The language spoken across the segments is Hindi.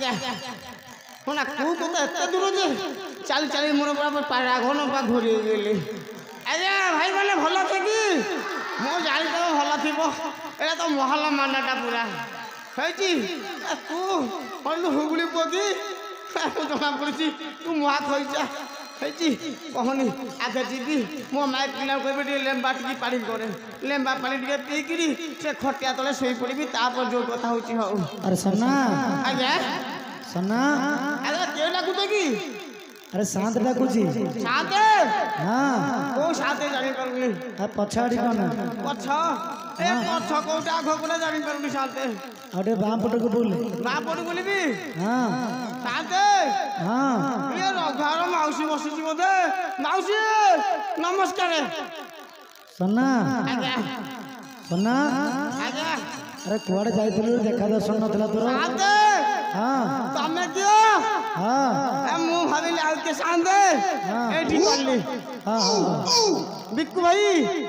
ଆଜ୍ଞା ଶୁଣା କୋଉ କଥା ଏତେ ଦୂର ଯେ ଚାଲି ଚାଲି ମୋର ପୁରା ରାଘନ ପା ଘୋରି ହେଇଗଲି। ଆଜ୍ଞା ଭାଇ ମାନେ ଭଲ ଅଛି କି? ମୁଁ ଜାଣିଥିବ ଭଲ ଥିବ। ଏଇଟା ତ ମହଲ ମାନାଟା ପୁରା ହେଇଛି। ତୁ କହିଲୁ ହୁଗୁଳି ପୁଅ କି? ଜଣା ପଡୁଛି ତୁ ମହା ଖଇଚା ହେଇଛି। କହନି ଆଗେ ଯିବି ମୋ ମାଆ ପିଲାକୁ କହିବି ଟିକେ ଲେମ୍ବା ଟିକେ ପାଣି କରେ। ଲେମ୍ବା ପାଣି ଟିକେ ପିଇକିରି ସେ ଖଟିଆ ତଳେ ଶୋଇ ପଡ଼ିବି। ତାପରେ ଯୋଉ କଥା ହଉଛି ହଉ। अरे सन्ना ଆଜ୍ଞା सन्ना ଆଜ୍ଞା କିଏ ଡାକୁଛ କି? अरे शांत डाकुची ସାତେ हाँ କୋଉ ସାତେ ଜାଣିପାରୁନି। पछाड़ी कौन ପଛ ଏ ପଛ କୋଉଟା ଆଗ କୋଉଟା ଜାଣିପାରୁନି ସାତେ। अरे बाम पट को बोल ମା ପଟୁ ବୋଲିବି हाँ ସାତେ हाँ ଇଏ ରଘାର ମାଉସୀ ବସିଛି ବୋଧେ। ମାଉସୀ ନମସ୍କାର। सन्ना ଆଜ୍ଞା सन्ना ଆଜ୍ଞା अरे कुआड़े जाइथिलु देखा दर्शन नथला तोर ସାତେ हाँ ତମେ କିଅ? हाँ ମୁଁ ଭାବିଲି ଆଉ କିଏ ସାତେ ଏଇଠି କଲି। हाँ हाँ ବିକୁ ଭାଇ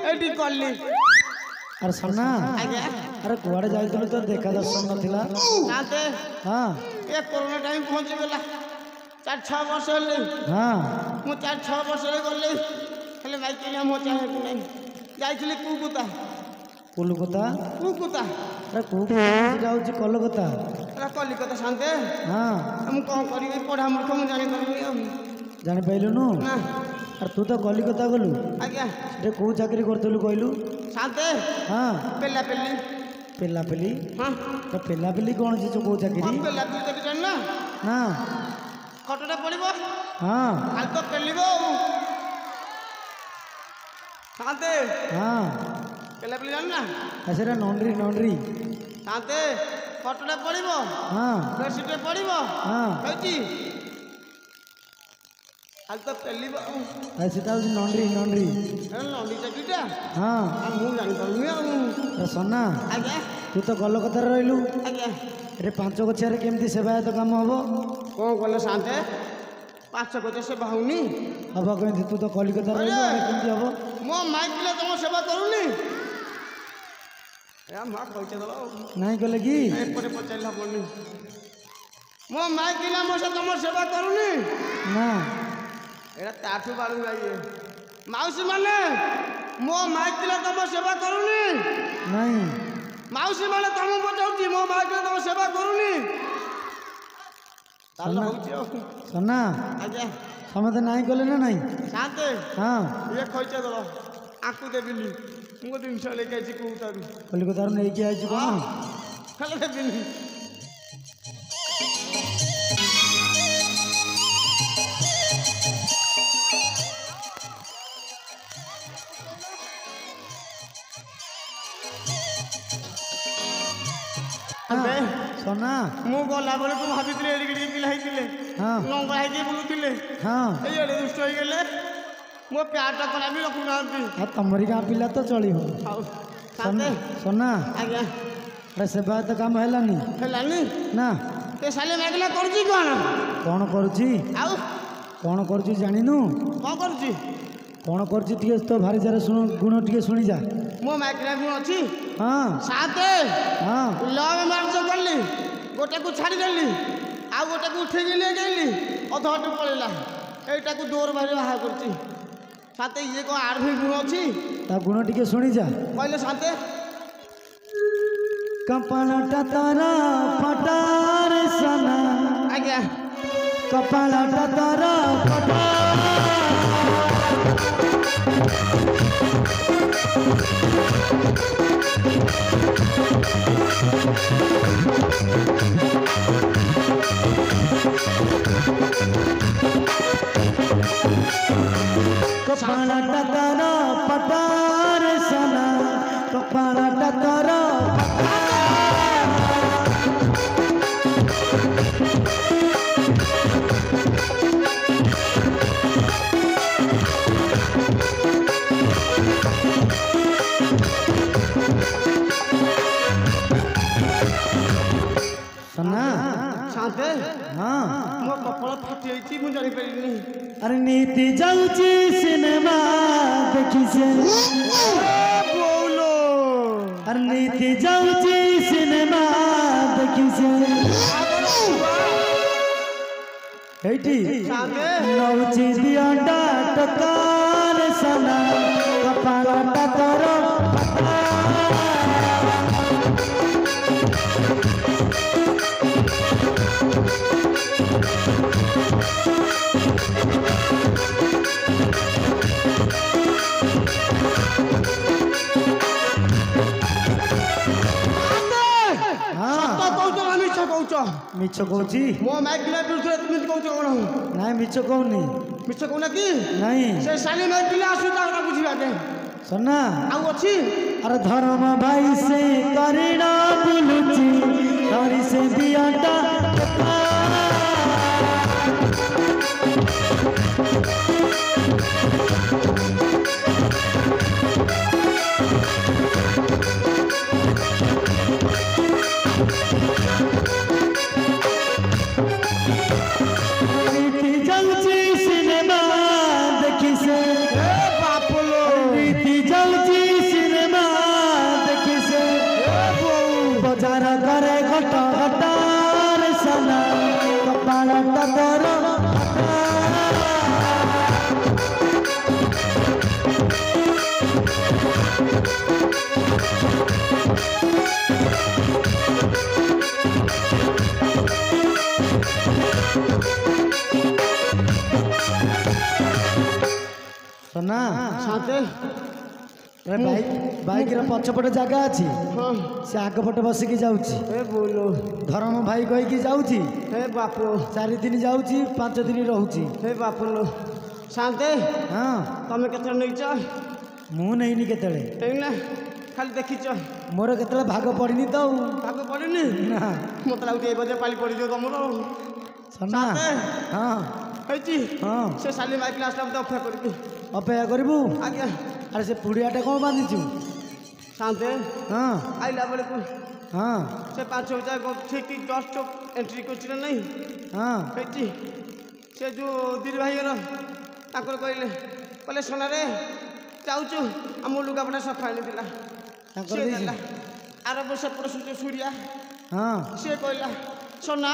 ଏଇଠି କଲି। अरे सन्ना ଆଜ୍ଞା अरे कुआड़े जाइथिलु तो देखा दर्शन नथला ସାତେ हाँ ଏ କୋରୋନା ଟାଇମ୍ ପହଞ୍ଚିଗଲା। 4-6 ବର୍ଷ ହେଲେ हाँ ମୁଁ 4-6 ବର୍ଷରେ ଗଲି ହେଲେ ମାଇକିନା ମୋ ଚାହେଁକୁ ନାହିଁ। ଯାଇଥିଲି କୁକୁତା कोलकाता କୁକୁତା अरे को जाउची कोलकाता ଏଟା କଲିକତା ସାନ୍ତେ। हाँ ମୁଁ କ'ଣ କରିବି ପଢ଼ା ମୂର୍ଖ ମୁଁ ଜାଣିପାରୁନି ଆଉ। जानि पाइलुनु ନା अरे तू तो कलिकता गलु ଆଜ୍ଞା रे को चाकरी करथलु कहलु ସାନ୍ତେ हाँ ପେଲା ପେଲି पेला पेली ହଁ तो पेला पेली कौन छी को चाकरी ପେଲା ପେଲି ତ ଜାଣିନ ना ଖଟଟା ପଡ଼ିବ हाँ ଖାଲି ତ ପେଲିବ ଆଉ। ସାନ୍ତେ हाँ ପେଲା ପେଲି ଜାଣିନା ऐसे नॉन्ड्री नॉन्ड्री ସାନ୍ତେ ଖଟଟା ପଡ଼ିବ हाँ ବେଡ଼ସିଟ୍ରେ ପଡ଼ିବ हाँ ହେଇଛି ଖାଲି ତ ପେଲିବ ଆଉ। ऐसे तो नॉन्ड्री नॉन्ड्री ଲଣ୍ଡି ଚାକିରିଟା हाँ ଆଉ ମୁଁ ଜାଣିପାରୁନି ଆଉ। तो सन्ना ଆଜ୍ଞା तू तो कलकता रहिलु ଆଜ୍ଞା रे पांच गछिया केमती सेवायत काम हबो କ'ଣ କଲେ ସାନ୍ତେ 5 ଗଛ ସେବା ହଉନି। हबो केमती तू तो कलिकता रहिलु अरे केमती हबो ମୋ ମାଇକ ପିଲା ତମ ସେବା କରୁନି। ଏ ମା କହିଛ ଦେବ नहीं कले की ଏପଟେ ପଚାରିଲେ ହବନି। ମୋ ମାଇକ ପିଲା ମୋ ସେ ତମ ସେବା କରୁନି। ना ଏଇଟା ତାଠୁ ବାଳୁ ଗାଇଏ। ମାଉସୀ ମାନେ ମୋ ମାଇକ ପିଲା ତମ ସେବା କରୁନି। नहीं ମାଉସୀ ମାନେ ତମକୁ ପଚାରୁଛି ମୋ ମାଇକ ପିଲା ତମ ସେବା କରୁନି। ତାହେଲେ ହଉଛି ଆଉ। सन्ना ଆଜ୍ଞା समझ नहीं कले ना नहीं ସାନ୍ତେ हाँ ଇଏ ଖଇଚା ଦେବ ଆଙ୍କୁ ଦେବିନି। ମୁଁ ଜିନିଷ ଲେଖି ଆଇଛି କୋଉଟାରୁ कलिकता नहीं कि आइछि कोन ହେଲେ ଦେବିନି। सोना ମୁଁ ଗଲା ବେଳକୁ ଭାବିଥିଲି ଏଡ଼ିକି ଟିକେ ପିଲା ହେଇଥିଲେ हाँ ଲଙ୍ଗଳା ହେଇକି ବୁଲୁଥିଲେ। हाँ ଏଇ ଏଡ଼େ ଦୁଷ୍ଟ ହେଇଗଲେ ମୋ ପ୍ୟାଣ୍ଟ କଲା ବି ରଖୁନାହାନ୍ତି। आ तमरी गाँ पिला तो चली हो ଆଉ ସାନ୍ତେ सोना ଆଜ୍ଞା अरे सेवायत काम हेलानी ହେଲାନି। ना ଏ ସାଲେ ମାଗିଲା କରୁଛି କ'ଣ? कौन करुची ଆଉ कौन करुची जानिनु କ'ଣ କରୁଛି? कौन करुची टिके तो भारी जारे सुन गुण टिके सुनी जा ମୋ ମାଇକିନା ଗୁଣ ଅଛି। हाँ ସାନ୍ତେ हाँ ଲଭ୍ ମ୍ୟାରେଜ କଲି ଗୋଟାକୁ ଛାଡ଼ିଦେଲି ଆଉ ଗୋଟାକୁ ଉଠେଇକି ନେଇଗଲି ଅଧ ବାଟ ପଳେଇଲା। ଏଇଟାକୁ ଦୋର ବାହାରେ ବାହା କରୁଛି। ସାନ୍ତେ ଇଏ କ'ଣ ଆର ବି ଗୁଣ ଅଛି ता गुण टिके सुनी जा କହିଲେ ସାନ୍ତେ? कपालटा तारा फटार सना ଆଜ୍ଞା कपालटा तारा कपालटा तारा फटार सना कपालटा तारा सन्ना ସାନ୍ତେ हाँ ମୋ କପାଳ ଫାଟି ଯାଇଛି ମୁଁ ଜାଣିପାରିଲିନି। अरे नीति जाऊची सिनेमा देखी से ବୋଉଲୋ अरे नीति जाऊची सिनेमा देखी से এইটি ସାଙ୍ଗେ ନଉଛି ଦିଅଟା ଟକାର ସନା କପାଳଟା ତୋର ମିଛ ମିଛ କହୁଛ କହୁଛି ମୋ ମାଇକ୍ ପିଲା ବିରୁଦ୍ଧରେ ତୁମେ କହୁଛ କ'ଣ ନାଇଁ ମିଛ କହୁନି ମିଛ କହୁନା କି ନାଇଁ ସେ ଶାଲି ମାଇକ୍ ପିଲା ଆସୁ ତା କଥା ବୁଝିବା ପାଇଁ ସନା ଆଉ ଅଛି ଆରେ ଧର୍ମ ଭାଇ ସେ କରିଣ ବୁଲୁଛି ଧରି ସେ ଦିଅଟା ଯାଉଛି ସିନେମା ଦେଖି ସେ ବାପଲୋ ଯାଉଛି ସିନେମା ଦେଖି ସେ ବଜାର ଘରେ ଘଟ ଘଟାରେ ସନା କପାଳଟା ତୋର ସନା ସାଥେ ବାଇକର ପଛପଟେ ଜାଗା ଅଛି ହଁ ସେ ଆଗପଟେ ବସିକି ଯାଉଛି ଏ ବୋଲୋ ଧର୍ମ ଭାଇ କହିକି ଯାଉଛି ହେ ବାପ 4 ଦିନ ଯାଉଛି 5 ଦିନ ରହୁଛି ହେ ବାପଲୋ ସାନ୍ତେ ହଁ ତମେ କେତେବେଳେ ନେଇଛ ମୁଁ ନେଇନି କେତେବେଳେ ଏଇନା ଖାଲି ଦେଖିଛ ମୋର କେତେବେଳେ ଭାଗ ପଡ଼ିନି ତ ଆଉ ଭାଗ ପଡ଼ିନି ନା ମତେ ଲାଗୁଛି ଏ ବଜେ ପାଳି ପଡ଼ିଯିବ ତମର ସନା ହଁ ହେଇଛି ହଁ ସେ ଶାଲି ମାଇକିନା ଆସିଲା ମତେ ଅପେକ୍ଷା କରିବି ଅପେକ୍ଷା କରିବୁ ଆଜ୍ଞା ଆରେ ସେ ପୁଡ଼ିଆଟା କ'ଣ ବାନ୍ଧିଛୁ ସାନ୍ତେ ହଁ ଆଇଲା ବେଳକୁ ହଁ ସେ 5,000 ଠିକ୍ ଜଷ୍ଟ ଏଣ୍ଟ୍ରି କରିଛି ନା ନାହିଁ ହଁ ହେଇଛି ସେ ଯେଉଁ ଦିଦି ଭାଇର ତାଙ୍କର କହିଲେ সোনারে যাଉଛୁ ଆମ ଲୁଗାପଟା ସଫା ଆଣିଥିଲା ତାଙ୍କର ସିଏ ଦେଇଛି ଦେଲା ଆର ବର୍ଷ ପର ସୁଡ଼ିଆ ହଁ ସିଏ କହିଲା সোনা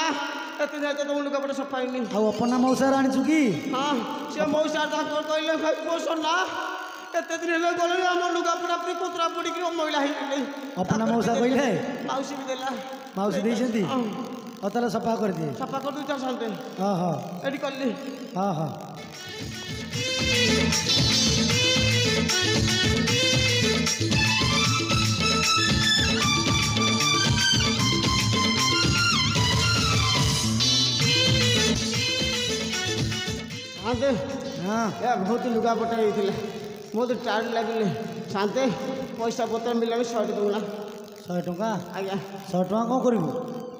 ଏତେ ଯାଇ ତମ ଲୁଗାପଟା ସଫା ହେଇନି ଆଉ ଅପନା ମଉସାର ଆଣିଛୁ କି ହଁ ସେ ମଉସା ତାଙ୍କର କହିଲେ ଭାଇ ମୋ সোনা ଏତେ ଦିନ ହେଲେ ଗଲେ ଆମ ଲୁଗାପଟା ପୁରୀ କୋତରା ପଡ଼ିକି ମଇଳା ହେଇଗଲେ ଅପନା ମଉସା କହିଲେ ମାଉସୀ ବି ଦେଲା ମାଉସୀ ଦେଇଛନ୍ତି ହଁ ଆଉ ତାହେଲେ ସଫା କରିଦିଏ ସଫା କରିଦେଉଛ ସାନ୍ତେ ହଁ ହଁ ଏଠି କଲି ହଁ ହଁ ସାନ୍ତେ ହଁ ଏ ବହୁତ ଲୁଗାପଟା ହେଇଥିଲା ବହୁତ ଟାଇମ୍ ଲାଗିଲେ ସାନ୍ତେ ପଇସା ପତ୍ର ମିଳିଲାନି 100 ଟଙ୍କା 100 ଟଙ୍କା ଆଜ୍ଞା 100 ଟଙ୍କା କ'ଣ କରିବୁ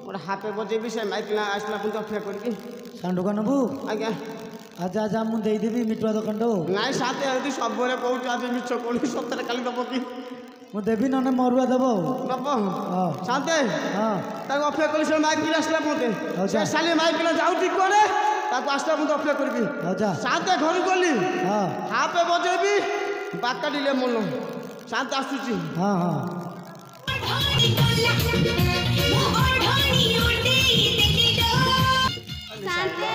ଗୋଟେ ହାପେ ବଜେଇବି ସେ ମାଇକିନା ଆସିଲା ପୁଣି ଅପେକ୍ଷା କରିକି ସାଣ୍ଡୁକା ନେବୁ ଆଜ୍ଞା ଆଚ୍ଛା ଆଚ୍ଛା ମୁଁ ଦେଇଦେବି ମିଠୁଆ ଦୋକାନଟାକୁ ନାଇଁ ସାନ୍ତେ ଯଦି ସବୁବେଳେ କହୁଛୁ ଆଜି ମିଛ କହୁନି ସତରେ କାଲି ଦେବ କି ମୁଁ ଦେବି ନହେଲେ ମରୁଆ ଦେବ ଆଉ ଦେବ ହଁ ସାନ୍ତେ ହଁ ତାକୁ ଅପେକ୍ଷା କରି ସେ ମାଇକିନା ଆସିଲା ମୋତେ ସେ ଶାଲି ମାଇକିନା ଯାଉଛି କୁଆଡ଼େ ତାକୁ ଆସିଲା ମୁଁ ଅପେକ୍ଷା କରିବି ଆଚ୍ଛା ସାନ୍ତେ ଘରକୁ ଗଲି ହଁ ହାପେ ବଜେଇବି ବାକାଡ଼ିଲେ ମନ ସାନ୍ତେ ଆସୁଛି ହଁ ହଁ शांते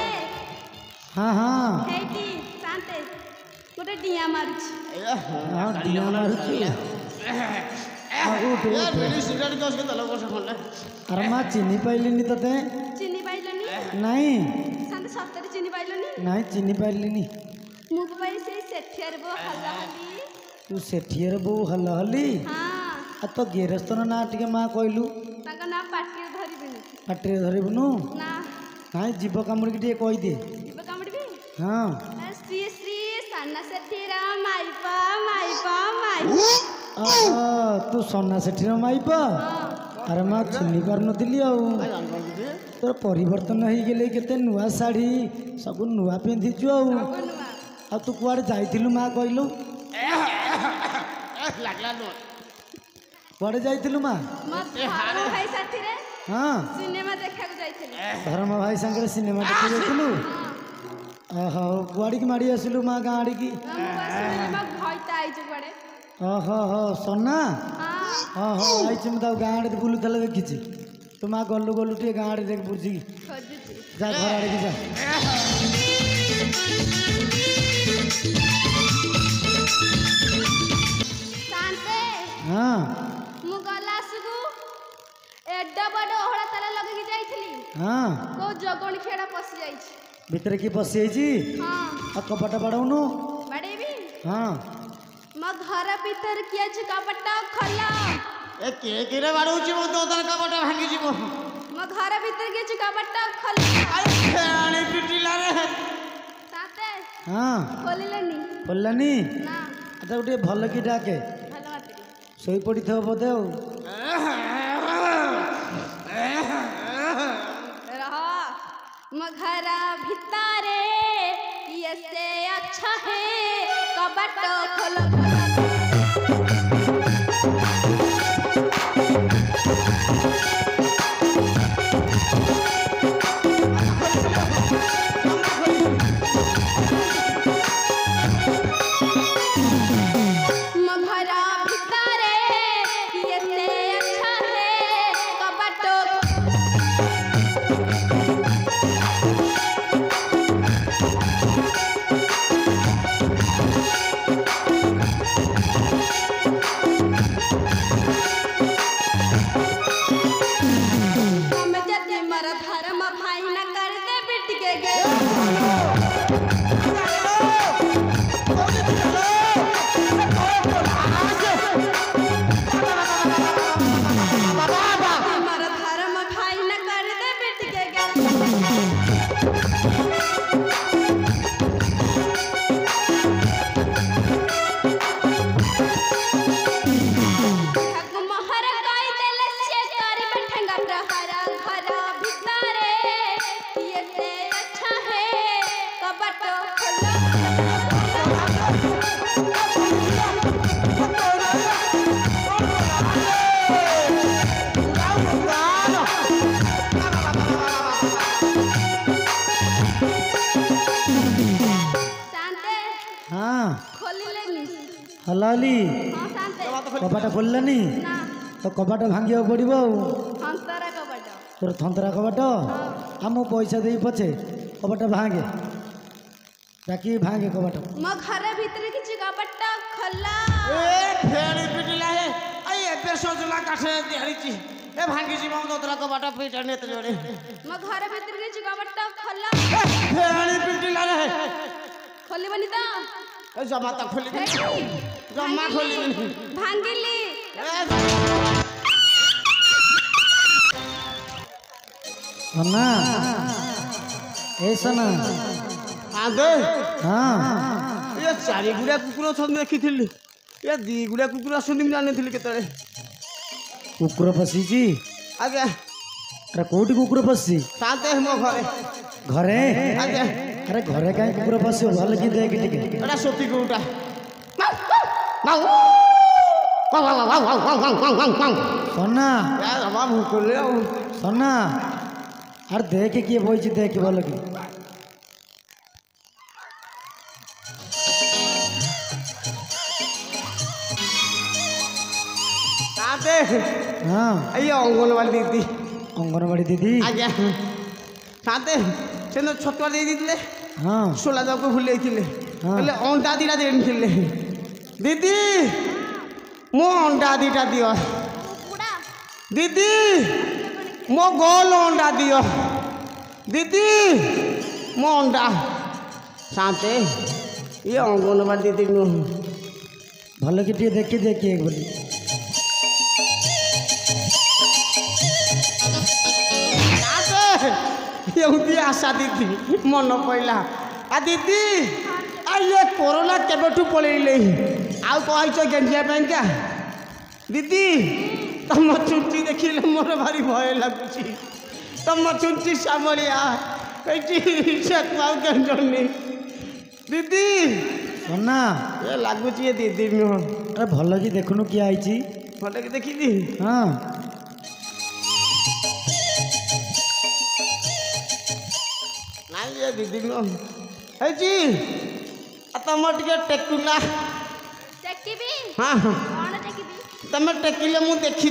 ହଁ ହଁ हेटी शांते गोटे डिया मारुछ ହଁ ଡିଆ ମାରୁଛି ଉଠ ଏ ବିଡ଼ି ସିଗାରେଟ୍ ଦଶ ଦେଲ ବର୍ଷ ଖଣ୍ଡେ ଆରେ ମା ଚିନି ପାଇଲିନି ତତେ चिनी पाइलनी ନାଇଁ शांते सप्तरी चिनी पाइलनी ନାଇଁ ଚିନି ପାଇଲିନି मुख पाइ से सेठियार बो हल्ला हल्ली ତୁ ସେଠିର ବୋଉ ହଲ ହଲି हां ଆଉ ତୋ ଗେରସ୍ତର ନାଁ ଟିକେ ମା କହିଲୁ ताका ना पाटी धरिबिनी ପାଟିରେ ଧରିବୁନୁ ना ନାଇଁ ଜୀବ କାମୁଡ଼ିକି ଟିକେ କହିଦେ इब कामडबी ହଁ श्री श्री सन्ना सेठीरा माइपा माइपा माइ ତୁ ସନା ସେଠିର ମାଇପ ଆରେ ମା ଚିହ୍ନି ପାରୁନଥିଲି ଆଉ ତୋର ପରିବର୍ତ୍ତନ ହେଇଗଲେ କେତେ ନୂଆ ଶାଢ଼ୀ ସବୁ ନୂଆ ପିନ୍ଧିଛୁ ଆଉ बनुआ ଆଉ ତୁ କୁଆଡ଼େ ଯାଇଥିଲୁ ମା କହିଲୁ ଲାଗିଲା ନୁହଁ କୁଆଡ଼େ ଯାଇଥିଲୁ ମା मत हारो भाई साथी रे ହଁ सिनेमा देखा को जाइथिले ଧର୍ମ ଭାଇ ସାଙ୍ଗରେ ସିନେମା ଦେଖି ଯାଇଥିଲୁ ଓହୋ କୁଆଡ଼ିକି ମାଡ଼ି ଆସିଲୁ ମା ଗାଁ ଆଡ଼ିକି हम सिनेमा भइता आइछु पड़े ଓହୋ ହୋ ସନା हां ହଁ ହଁ ଆଇଛି ମୁଁ ତାକୁ ଗାଁ ଆଡ଼େ ବୁଲୁଥିଲା ଦେଖିଛି ତୁ ମା ଗଲୁ ଗଲୁ ଟିକେ ଗାଁ ଆଡ଼େ ଦେଖି ବୁଝିକି खोजुची जा घर आड़े की जा शांते हाँ मु गला सुगु एड्डा बड़ ओहड़ा ताला लगे की जाइथली हाँ को जगण खेड़ा पसी जाइछ भितर की पशि हां आ कपट बाड़ौनु बड़ेबी हाँ म घर भीतर किया छ कपट खोला ए के रे बाड़ूची मो तो तन कपट भांगी जीवो म घर भीतर किया छ कपट खोला आई फेणी पिटिला रे शांते हाँ खोलिलेनी खोललानी ना अच्छा गोटे भल की डाके भलो मात्री शोई पड़ी थे बोधे ଆଉ रह म घर भीतरे ये से अच्छा है कपट खोलो हलाली हाँ शांते कपाट खोललानी ना तो कपाट भांगिया पड़ो हंसरा कपट तोर थंतरा कपाट आम पैसा दे पछे कपाट भांगे डाकी भांगे कपाट म घर भीतर किछि कपट खोला ए फेणी पिटिला हे आई एबे सोजला काठे दिहारीची ए भांगी जीवो तो तोरा कपट पिटा नेत जोरे म घर भीतर किछि कपट खोला फेणी पिटिला रे खोलिबनी त ए जमा त खोली जमा खोली भांगिली सोना ए सोना हाँ दे हाँ ये चारि गुड़ा कुकुर छन देखिथिली ये दी गुड़ा कुकुर सुनिम जानिथिली केतरे कुकुर पशिची आगे अरे कोठी कुकुर पशि साथे मो घरे घरे आगे अरे घरे कहीं कुकुर पशि भल की देख टिके एटा सोती गुटा माउ वाव वाव वाव वाव वाव वाव वाव वाव सोना यार बाबा भूकले आओ सोना अरे देख किए बोई देख भल की साथे हाँ अयो अंगनवाड़ी दीदी अंगनवाड़ी दीदी आगे साथे सेनो छतुआ दे दिले हाँ सोला जाको भूले थिले हाँ। हेले अंडा दीटा देथिले दीदी मो अंडा दीटा दियो कुकुड़ा दीदी मो गोल अंडा दियो दीदी मो अंडा साथे ये अंगनवाड़ी दीदी नु भल की देखी देखी एक बोली ये आशा दीदी मन पड़ा आ दीदी आ ये कोरोना केबेठू पलैले आउ कहछ गेंजिया क्या दीदी तुम चुंची देखिले मोर भारी भय लगुची तुम चुंची सामरिया से गंजनी दीदी सोना ये लगुची ये दीदी नुह अरे भल की देखुनु किए आई भले कि देखी हाँ नाई ये दीदी नुह तुम टे टेकुला टेकिबी हाँ कौन टेकिबी तुम टेकिले मु देखी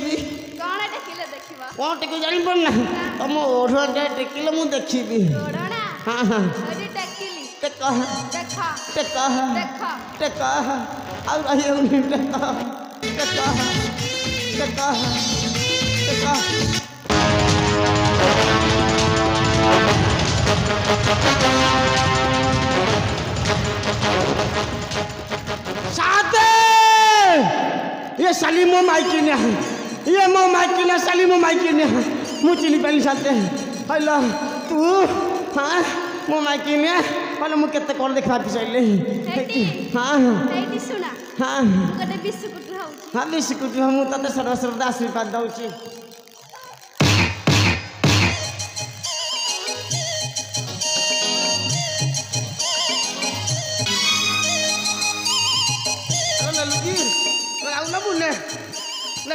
कौन टेकिले देखिबा कौन टेकी जानी पड़ना तुम ओढ़ टेकिले मु देखिबी ओढ़ना हाँ हाँ ओढ़ी टेकिली टेका देखा टेका देखा टेका और रही उन्हें टेका टेका टेका टेका साथे ये साली मो माइकी ने ये मो माइकी ने साली मो माइकी ने मु चिनी पानी साथे हेलो तू हाँ मो माइकी ने हेलो मु केते कोन देखा पिसैले हाँ एटी सुना हाँ गटे बिस्कुट खाउची हाँ बिस्कुट मु तते सर्व श्रद्धा आशीर्वाद दउची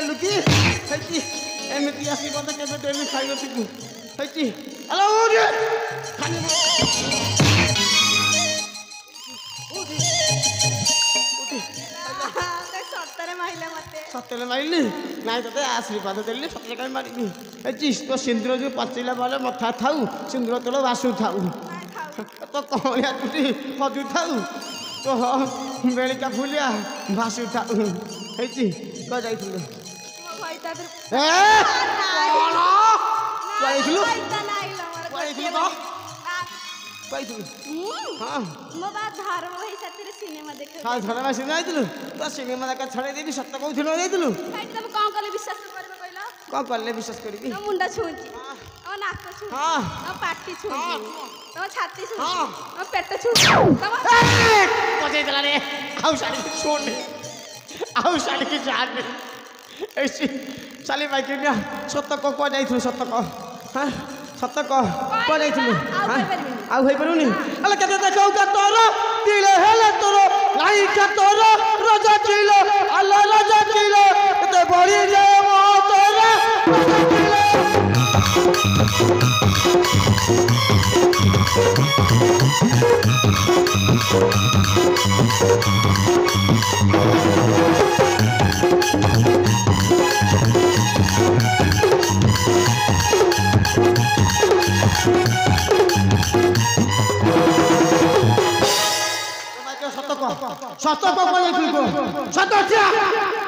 लुकी हैची एमती आशीर्वाद केबे डेली खाइलो तिकु हैची हेलो ओरे खानी सत्तरे माइले मते सत्तरे माइली नाइ तते आशीर्वाद देली सत्तरे काई मारिबी हैची तो सिंदूर जो पचिला बाले मथा थाउ सिंदूर तलो वासु थाउ तो कहलिया तुटी हजु थाउ तो बेलिका फुलिया भासु थाउ हैची क जाइथिलु ए कोन जाइथिलु जाइथिलु क जाइथिलु हां मो बात धर्म होई सतिर सिनेमा देखे हां धर्म सिनेमा जाइथिलु तो सिनेमा का छड़े देबी सत्य कहथिलु जाइथिलु खाइ तुम कोन करले विश्वास करबे कहला कोन करले विश्वास करबी तो मुंडा छुंची ओ नाक छुंची हां ओ पाटी छुंची तो छाती छुंची हां ओ पेट छुंची तम पजे चला रे आउ साड़ी छोड़ आउ साड़ी की जान ऐसी साली भाई के सत्य को जाइथिलु सत्य को हां सत्य को जाइथिलु हां आउ होई परउनी अले केते देखौ का तोर दिले हेले तोर लाई का तोर रजा किलो अल्लाह रजा किलो ते बड़ी जाए मो तोर सत्य को जाइथिलु को सत्य क्या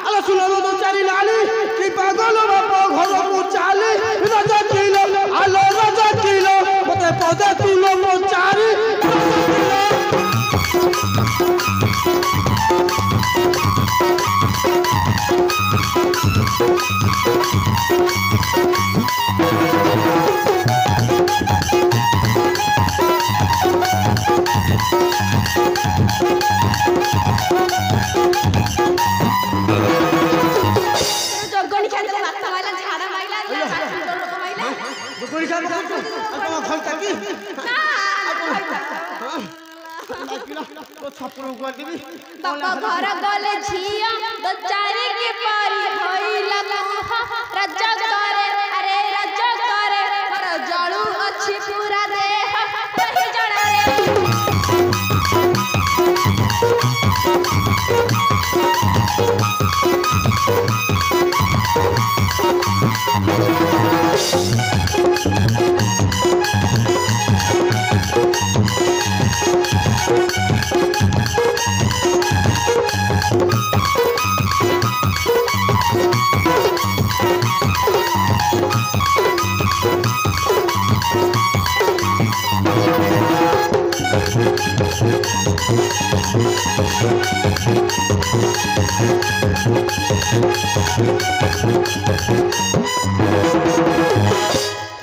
अले सुनो तो चारी लाली की पागल बाप घर को चाली रजा किलो अल्लाह रजा किलो मते पदे तुलो मो चारी जगनी खाते माथा माइला झाड़ा माइला लोक माइला गोली खा तो खलता की तो छपरू कर देबी बाप घर गले झिया दो चारी के पारी होइला मुहा रजा करे अरे रजा करे पर जळू अछि पूरा देह कहि जणा रे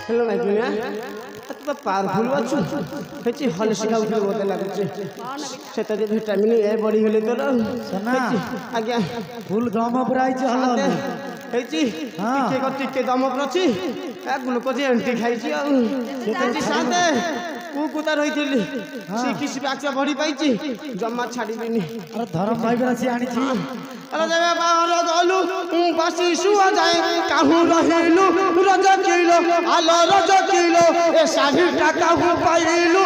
हेलो नाइकिना तो पावरफुल अछु हेची हलसिका उठे बोते लागुचे सेता जे विटामिन ए बड़ी गेले तोर सना आज्ञा फुल गम पुराई छ हल हेची टिके दम प्रछि आ ग्लूकोज एंटी खाइची आ हेची साथे कुकुता रहिथिली सी किसी बाक्सा बड़ी पाइची जम्मा छाड़ीबिनी अरे धर्म भाई रासी आनी छी अरे देवे बाहर गलु बासी सुआ जाए काहू रहिलु रजा किलो आलो रजा किलो ए 60 टाका हु पाइलु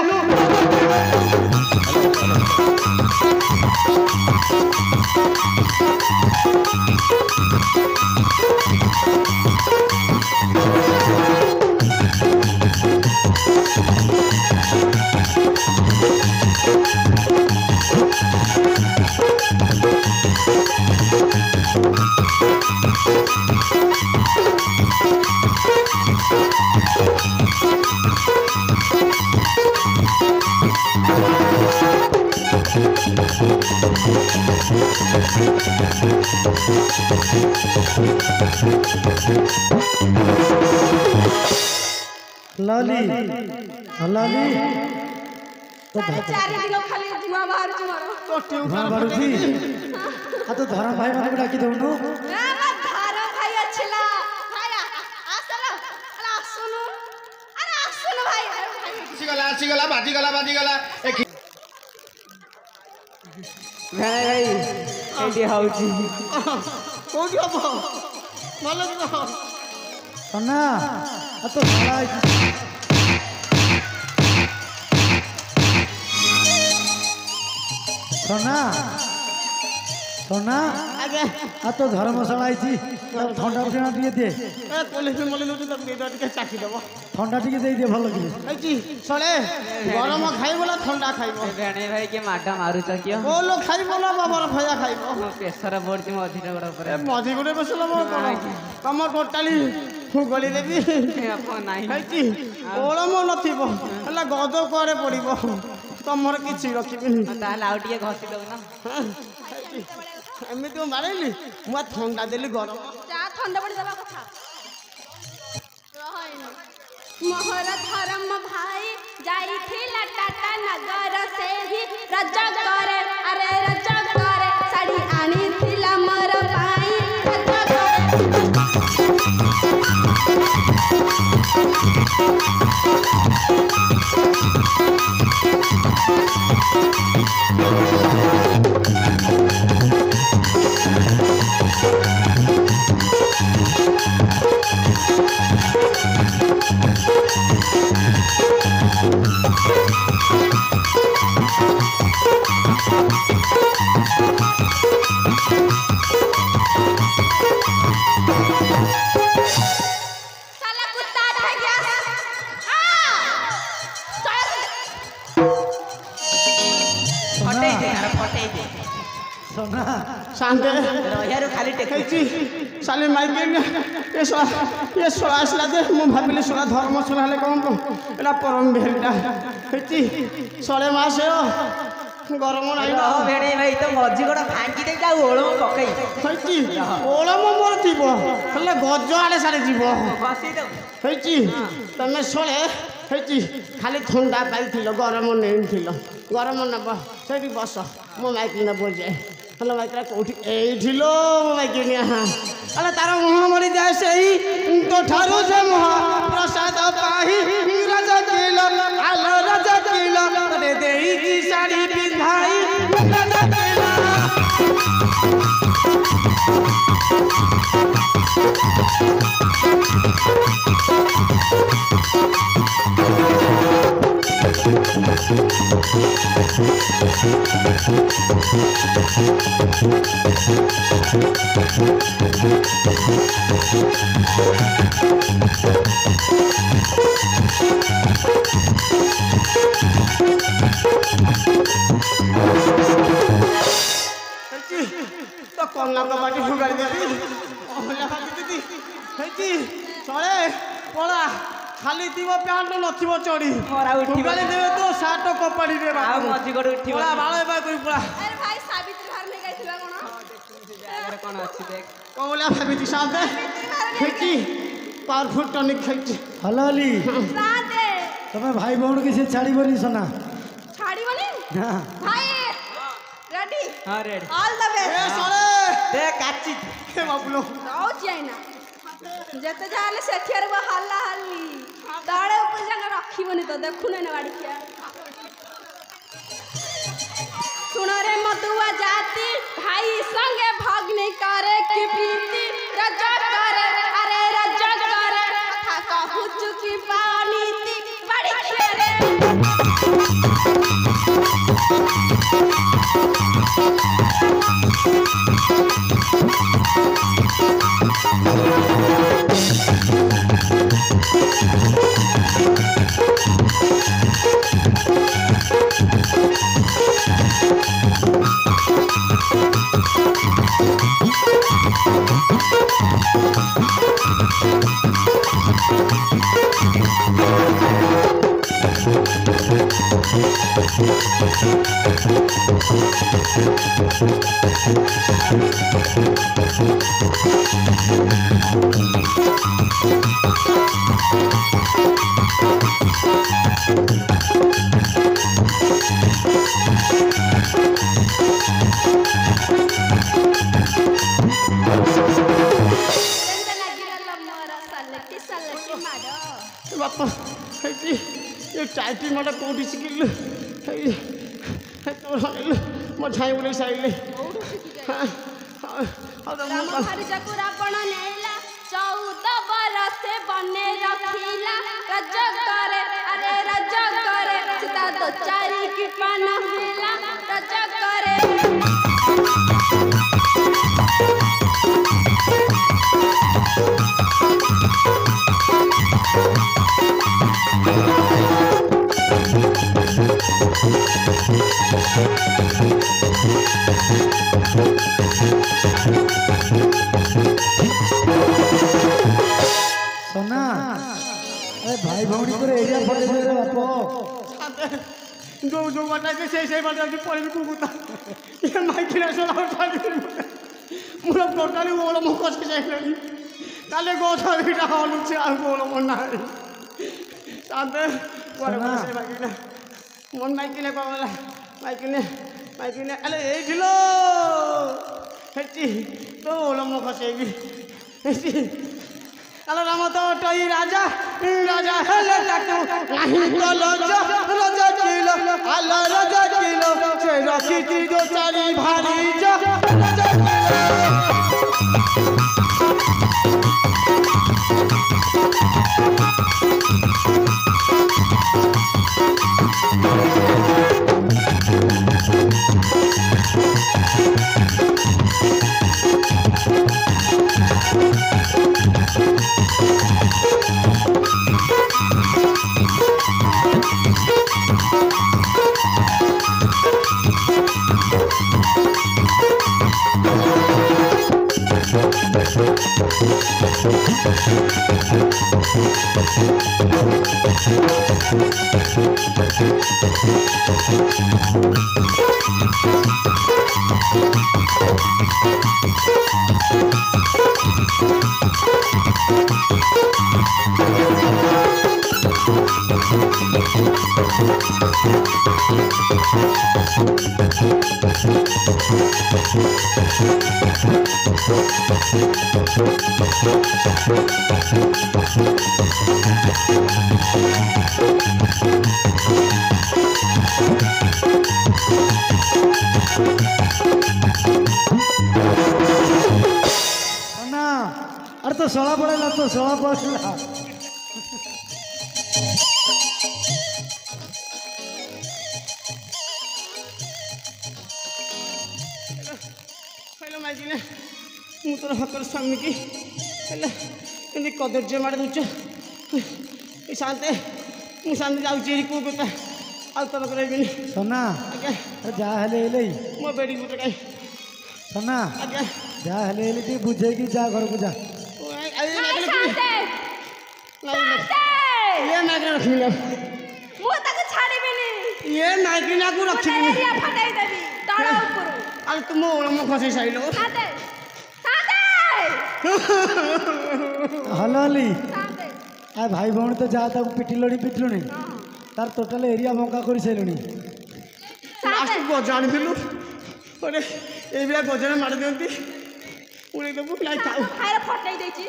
लाली लाली चारि दिन खाली धुआ बाहर मोर तो ट्यूशन हाँ बारूदी आ तो धरम भाई माने डाकी दउनु धारा भाई अच्छला भाई आसला अला सुनु अरे सुनु भाई ଆସିଗଲା ବାଜିଗଲା ଭାଇ ଏଇଠି ହଉଛି କୋଉଠି ହବ ଭଲ ଯିବ ସନା आ तो धरा सोना सोना ଆଜ୍ଞା आ तो धर्मशाला आई ठंडा पिना टे दे ପୋଲିସ ମଲି ଦଉଛି ତାକୁ ଦେଇଦେବା ଟିକେ ଚାଖିଦେବ ठंडा टे दे दे भल लगे ହେଇଛି ଶଳେ ଗରମ ଖାଇବ ନା ଥଣ୍ଡା ଖାଇବ भेणे भाई के माडा मारुच कियो ବୋଲ ଖାଇବ ନା ବାବାର ଭଜା ଖାଇବ प्रेसर पड़छ मझिटा गोड़ ଏ ऊपर ମଝି ଗୋଟେ ବସିଲ ମୋର କଣ ତମ ଟୋଟାଲି ମୁଁ ଗଳି ଦେବି ଆପଣ ନାହିଁ ହେଇଛି ଓଳମ ନଥିବ ହେଲେ ଗଦ କୁଆଡ଼େ ପଡ଼ିବ ତମର କିଛି ରଖିବିନି ତାହେଲେ ଆଉ ଟିକେ ଘଷି ଦଉନ ଏମିତି ମୁଁ ମାରିଲି ମୁଁ ଆଉ ଥଣ୍ଡା ଦେଲି ଗରମ ଯା ଥଣ୍ଡା ପଡ଼ି ଦେବା କଥା मोहर धर्म भाई जाइथिला टाटा नगर से ही रज करे अरे रज करे साड़ी आनी थिला मोर भाई रज साला कुत्ता ठग गया फटै दे यार फटै दे सोना शांत यार खाली टेक ହେଇଛି ସାଲି ମାଇକେଲ ଏ ଶଳା ଆସିଲା ଯେ ମୁଁ ଭାବିଲି ଶଳା ଧର୍ମଶଳା ହେଲେ କ'ଣ ଏଇଟା ପରମ ଭେରିଟା ହେଇଛି ଶଳେ ମାସ ଗରମ ନାହିଁ ରହ भेणे भाई तो मझी गोड़ भांगी दे जाऊ ओळम पकई ହେଇଛି ଓଳମ ମୋର ଥିବ ହେଲେ ଗଜ ଆଡ଼େ ସାଡ଼େ ଯିବ ଘଷି ଦଉ ହେଇଛି ତମେ ଶଳେ ହେଇଛି ଖାଲି ଥଣ୍ଡା ପାଇଥିଲ ଗରମ ନେଇଥିଲ ଗରମ ନେବ ସେଇଠି ବସ ମୋ ମାଇକିଲ ନେବ ଯାଏ ହେଲେ ମାଇକିଲା କେଉଁଠି ଏଇଠି ଲୋ ମୋ ମାଇକିନିଆ ହେଲେ ତାର ମୁହଁ ମରିଯାଏ ସେଇ ତୋଠାରୁ ସେ ମୁହଁ ପ୍ରସାଦ ପାହି ରାଜା କିଲ ଆଲ ରାଜା କିଲ ତତେ ଦେଇଛି ଶାଢ଼ୀ ପିନ୍ଧାଇ ରାଜା କିଲ तो कन्या बाटी फुगाड़ी देवी दीदी ହେଇଛି ଚଳେ ପଳା ଖାଲି ଥିବ ପ୍ୟାଣ୍ଟ ନଥିବ ଚଢି ମୋରା ଉଠିବ ଫୁଗାଡ଼ି ଦେବେ ତ ସାର୍ଟ କପାଡ଼ି ଦେବେ ଆଉ ମଝି ଗୋଡ଼ ଉଠିବ ପଳା ବାଳ ବା କହି ପଳା अरे भाई सावित्री घर में गई थिला कोन ଜାଗାରେ କ'ଣ ଅଛି ଦେଖ କ'ଣ ଭଳିଆ ଭାବିଛି ସାନ୍ତେ ହେଇଛି ପାୱାରଫୁଲ ଟନିକ୍ ଖାଇଛି हलो अली साथे तुम्हें भाई बहन की से छाड़ी बोली सोना छाड़ी बनी हाँ भाई रेडी ହଁ ready all the a best ଶଳେ ଦେ କାଚି ଏ ବାବୁଲୋ ରହୁଛି ଆଇନା ଯେତେ ଯାହା ହେଲେ ସେଠିଆରେ ହଲ୍ଲା ହଲ୍ଲି ତଳେ ଉପରେ ଯାକ ରଖିବନି ତ ଦେଖୁନ ନା ବାଡ଼ିକିଆ सुनरे मधुआ जाति भाई संगे भग्नि करे की प्रीति रज करे अरे रज करे कथा कहू चुकी पानीति बड़ी खेरे କେନ୍ତା ଲାଗିଗଲା ମୋର ସାଲଟି ମାଡ଼ ବାପା ହେଇଛି ଏ ଟାଇଟି ମାଟା କୋଉଠି ଶିଖିଲୁ ହେଇ ତୋଳିଲୁ ମୋ ଝାଇଁ ବୁଲେଇ ସାରିଲେ ରାମ ଖରିଜାକୁ ରାବଣ ନେଲା 14 ବରଷ ବନେ ରଖିଲା ରଜ କରେ ଆରେ ରଜ କରେ ସୀତା ତ ଚାରି କି ପାନ ହେଲା ରଜ କରେ सोना अरे भाई भौणी को एरिया पड़े रे बाप जो जो बाटा के से बाटा के पड़े को कुता ये माइकिना सोला उठा दे मुला टोटली ओला मुखस के जाइलनी काले गोथा बिटा हलु छ आ गोला मन नाही सादे परे बसे माइकिना मन माइकिना कोला माइकिना अले ए ढिलो हेची तो ओला मुखस एबी हेची আলো রাম তো টই রাজা রাজা হেলে তাকু নাহি তো লজ রাজা কিলো আলো রাজা কিলো সে রাখিতি দো চারি ভারি যা রাজা ना अरे तो सोला पड़ेगा तो सोला पड़ेगा हेलो माइकिना मु तोर हकर स्वामी की हेला केंदी कदर्य मार दूच ए शांते मु शांति जाउची को कोता आ तोर करबिनी सोना आज्ञा अरे जा हेले हेले मो बेडी गुटे काई सोना आज्ञा जा हेले हेले ती बुझे की जा घर को जा आई शांते नहीं शांते ये नागिना रखिला ମୁଁ ତାକୁ ଛାଡ଼ିବିନି ये नागिना को ମୁଁ रखिबिनी ଏରିଆ ଫଟାଇ ଦେବି ତଳ ଉପରୁ अरे तुम ओळम खसे साइलो शांते शांते हलो हली शांते आ भाई भौणी तो जा ताको पिटिलुनी तार टोटल एरिया मौका कर सारे लास्ट गजान दिलु अरे ए बिया गजान मार दियंती उनी तो बुलाई थाउ ଖାଇରେ ଫଟାଇ ଦେଇଛି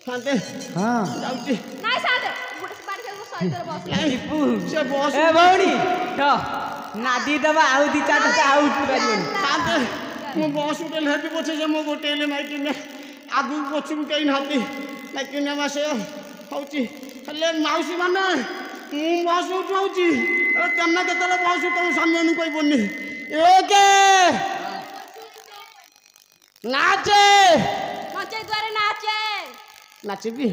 शांते हाँ जाउची ନାଇଁ शांते ଗୋଟେ ବାଡ଼ି ସେ ସହିତରେ ବସ से बॉस ए भौणी तो नादी दबा आउ दी चाट से आउट करियन शांते मो बॉस उठल हेती पछे जे मो गोटेले माइकी में आगु पछु कहीं नाती माइकी में मासे होची हले माउसी माने मु बॉस उठाउची ए तन्ना केतले बॉस उठाउ सामने नु कोई बोनी एके नाचे ମଞ୍ଚେ ଦ୍ୱାରେ ନାଚେ नाचिबी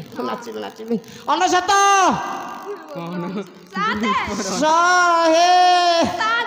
नाचिबी अनसत शांते सहे शांते